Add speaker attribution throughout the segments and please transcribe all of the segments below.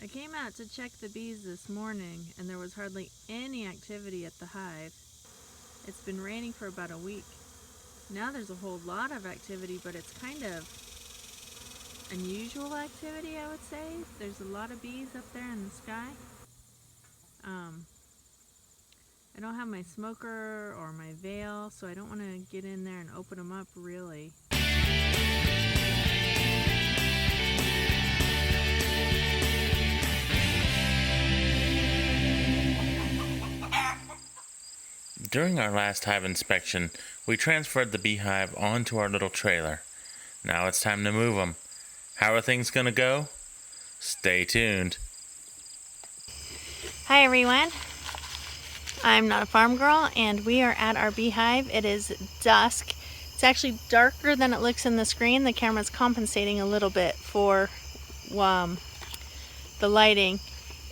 Speaker 1: I came out to check the bees this morning and there was hardly any activity at the hive. It's been raining for about a week. Now there's a whole lot of activity, but it's kind of unusual activity, I would say. There's a lot of bees up there in the sky. I don't have my smoker or my veil, so I don't want to get in there and open them up really.
Speaker 2: During our last hive inspection, we transferred the beehive onto our little trailer. Now it's time to move them. How are things going to go? Stay tuned.
Speaker 1: Hi everyone, I'm Not a Farm Girl and we are at our beehive. It is dusk. It's actually darker than it looks in the screen. The camera's compensating a little bit for the lighting.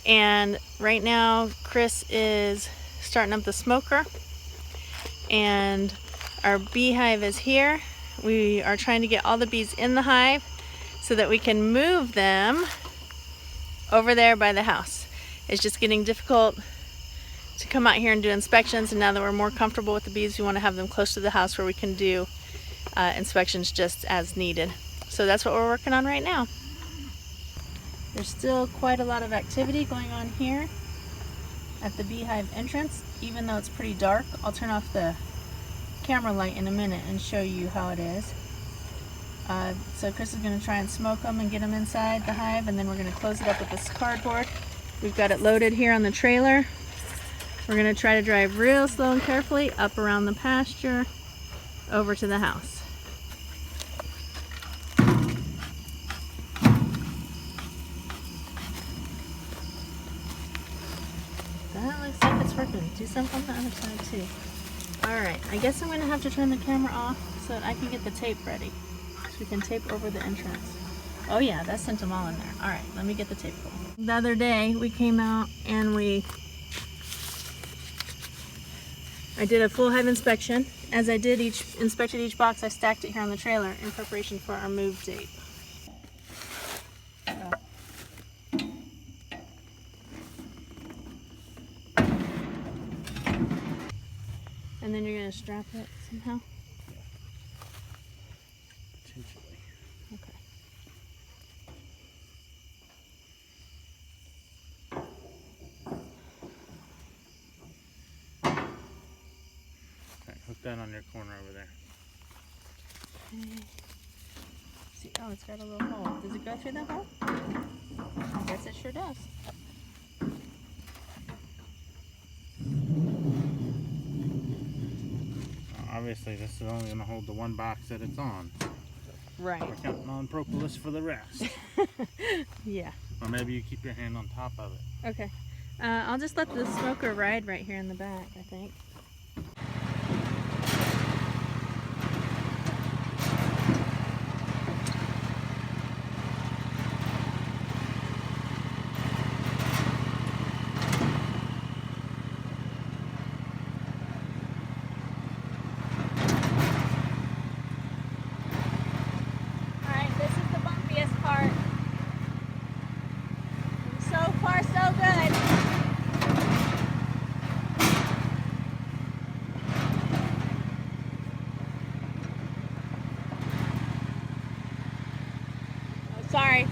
Speaker 1: And right now Chris is starting up the smoker and our beehive is here. We are trying to get all the bees in the hive so that we can move them over there by the house. It's just getting difficult to come out here and do inspections, and now that we're more comfortable with the bees, we want to have them close to the house where we can do inspections just as needed. So that's what we're working on right now. There's still quite a lot of activity going on here at the beehive entrance, even though it's pretty dark. I'll turn off the camera light in a minute and show you how it is. So Chris is going to try and smoke them and get them inside the hive, and then we're going to close it up with this cardboard. We've got it loaded here on the trailer. We're going to try to drive real slow and carefully up around the pasture over to the house. That looks like it's working. Do some on the other side too. Alright, I guess I'm going to have to turn the camera off so that I can get the tape ready. So we can tape over the entrance. Oh yeah, that sent them all in there. Alright, let me get the tape going. The other day we came out and I did a full hive inspection. As I inspected each box, I stacked it here on the trailer in preparation for our move date. And then you're going to strap it somehow?
Speaker 2: Potentially.
Speaker 1: Okay.
Speaker 2: Okay, hook that on your corner over there.
Speaker 1: Okay. See, oh, it's got a little hole. Does it go through that hole? I guess it sure does.
Speaker 2: Obviously, this is only going to hold the one box that it's on.
Speaker 1: Right.
Speaker 2: We're counting on propolis for the rest.
Speaker 1: Yeah.
Speaker 2: Or maybe you keep your hand on top of it.
Speaker 1: Okay. I'll just let the smoker ride right here in the back, I think. Sorry.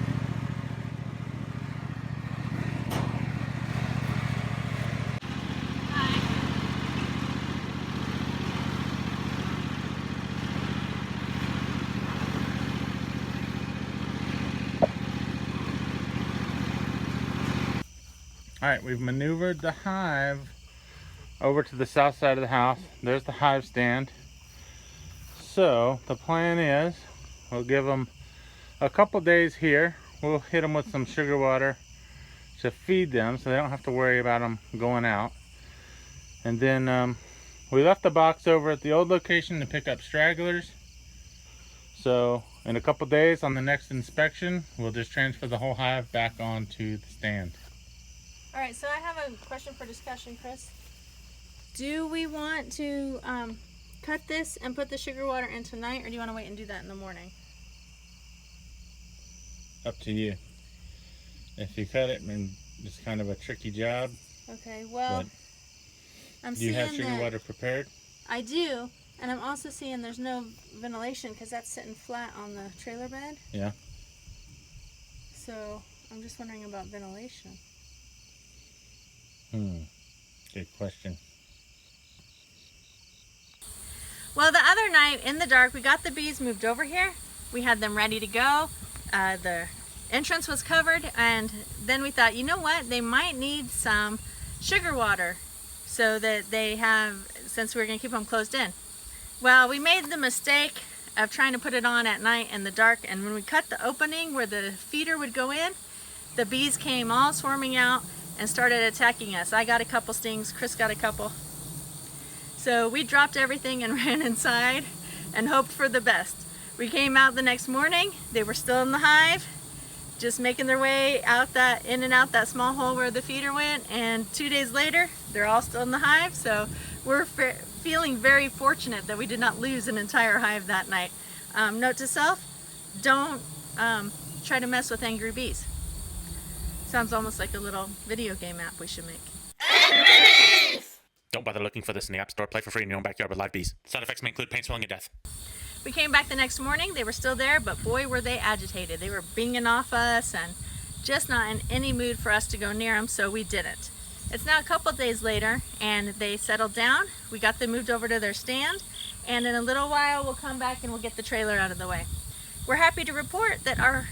Speaker 2: Alright, we've maneuvered the hive over to the south side of the house. There's the hive stand. So the plan is we'll give them a couple days here. We'll hit them with some sugar water to feed them so they don't have to worry about them going out. And then we left the box over at the old location to pick up stragglers. So in a couple days on the next inspection, we'll just transfer the whole hive back onto the stand.
Speaker 1: All right, so I have a question for discussion, Chris. Do we want to cut this and put the sugar water in tonight, or do you want to wait and do that in the morning?
Speaker 2: Up to you. if you cut it, I mean, it's kind of a tricky job.
Speaker 1: Okay, well,
Speaker 2: But
Speaker 1: I'm
Speaker 2: do you
Speaker 1: seeing
Speaker 2: have sugar
Speaker 1: that
Speaker 2: water prepared?
Speaker 1: I do, and I'm also seeing there's no ventilation because that's sitting flat on the trailer bed.
Speaker 2: Yeah.
Speaker 1: So I'm just wondering about ventilation.
Speaker 2: Good question.
Speaker 1: Well, the other night in the dark, we got the bees moved over here. We had them ready to go. The entrance was covered, and then we thought, you know what? They might need some sugar water so that they have, since we were going to keep them closed in. Well, we made the mistake of trying to put it on at night in the dark, and when we cut the opening where the feeder would go in, the bees came all swarming out and started attacking us. I got a couple stings, Chris got a couple. So we dropped everything and ran inside and hoped for the best. We came out the next morning, they were still in the hive, just making their way out that in and out that small hole where the feeder went, and 2 days later they're all still in the hive. So we're feeling very fortunate that we did not lose an entire hive that night. Note to self, don't try to mess with angry bees. Sounds almost like a little video game app we should make.
Speaker 3: Don't bother looking for this in the App Store. Play for free in your own backyard with live bees. Side effects may include pain, swelling, and death.
Speaker 1: We came back the next morning, they were still there, but boy were they agitated. They were binging off us and just not in any mood for us to go near them, so we didn't. It's now a couple days later and they settled down. We got them moved over to their stand, and in a little while we'll come back and we'll get the trailer out of the way. We're happy to report that our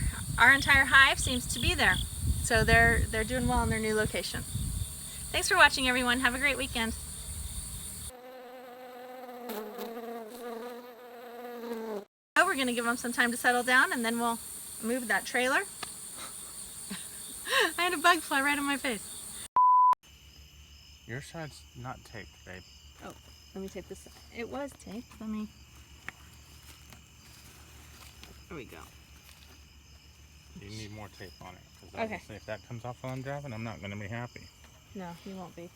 Speaker 1: entire hive seems to be there. So they're doing well in their new location. Thanks for watching, everyone. Have a great weekend. We're going to give them some time to settle down, and then we'll move that trailer. I had a bug fly right on my face.
Speaker 2: Your side's not taped, babe.
Speaker 1: Oh, let me tape this. It was taped. Let me. There we go.
Speaker 2: You need more tape on it. Because
Speaker 1: Okay.
Speaker 2: if that comes off while I'm driving, I'm not going to be happy.
Speaker 1: No, you won't be.